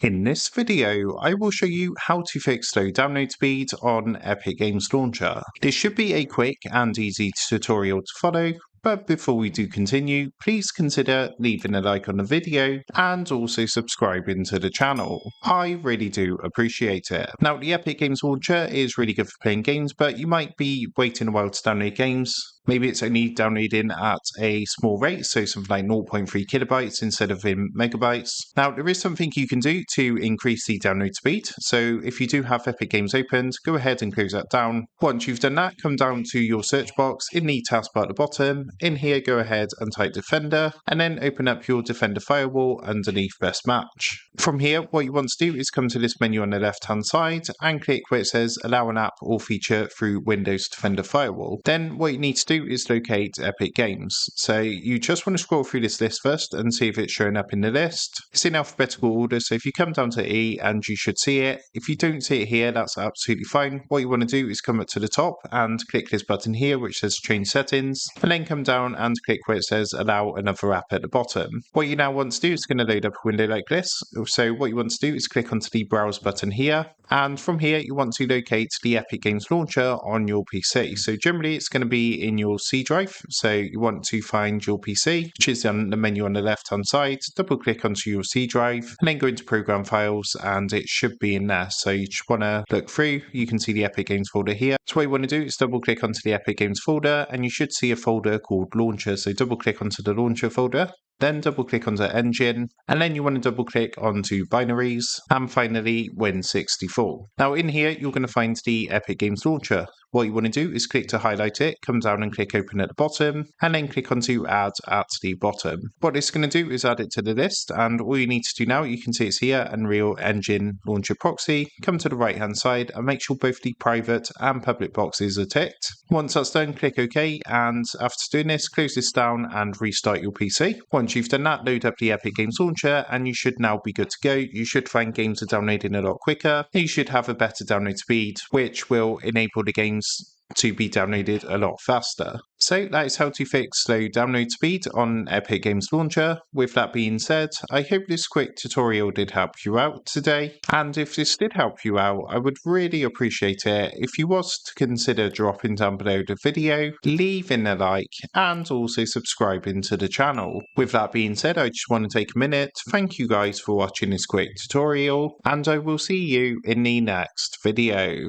In this video, I will show you how to fix slow download speed on Epic Games Launcher. This should be a quick and easy tutorial to follow, but before we do continue, please consider leaving a like on the video and also subscribing to the channel. I really do appreciate it. Now, the Epic Games Launcher is really good for playing games, but you might be waiting a while to download games. Maybe it's only downloading at a small rate, so something like 0.3 kilobytes instead of in megabytes. Now, there is something you can do to increase the download speed. So if you do have Epic Games opened, go ahead and close that down. Once you've done that, come down to your search box in the taskbar at the bottom. In here, go ahead and type Defender, and then open up your Defender firewall underneath Best Match. From here, what you want to do is come to this menu on the left-hand side and click where it says Allow an app or feature through Windows Defender Firewall. Then what you need to do is locate Epic Games. So you just want to scroll through this list first and see if it's showing up in the list. It's in alphabetical order, so if you come down to E and you should see it. If you don't see it here, that's absolutely fine. What you want to do is come up to the top and click this button here which says Change Settings, and then come down and click where it says Allow another app at the bottom. What you now want to do is going to load up a window like this. So what you want to do is click onto the Browse button here, and from here you want to locate the Epic Games Launcher on your PC. So generally it's going to be in your C drive, so you want to find your PC, which is on the menu on the left hand side, double click onto your C drive, and then go into Program Files, and it should be in there. So you just want to look through, you can see the Epic Games folder here. So what you want to do is double click onto the Epic Games folder, and you should see a folder called Launcher, so double click onto the Launcher folder. Then double click onto Engine, and then you want to double click onto Binaries, and finally Win64. Now in here you're going to find the Epic Games Launcher. What you want to do is click to highlight it, come down and click Open at the bottom, and then click onto Add at the bottom. What it's going to do is add it to the list, and all you need to do now, you can see it's here, Unreal Engine Launcher Proxy. Come to the right hand side and make sure both the private and public boxes are ticked. Once that's done, click OK, and after doing this, close this down and restart your PC. Once you've done that, load up the Epic Games Launcher, and you should now be good to go. You should find games are downloading a lot quicker. You should have a better download speed, which will enable the games to be downloaded a lot faster. So that is how to fix slow download speed on Epic Games Launcher. With that being said, I hope this quick tutorial did help you out today, and if this did help you out, I would really appreciate it if you was to consider dropping down below the video, leaving a like, and also subscribing to the channel. With that being said, I just want to take a minute to thank you guys for watching this quick tutorial, and I will see you in the next video.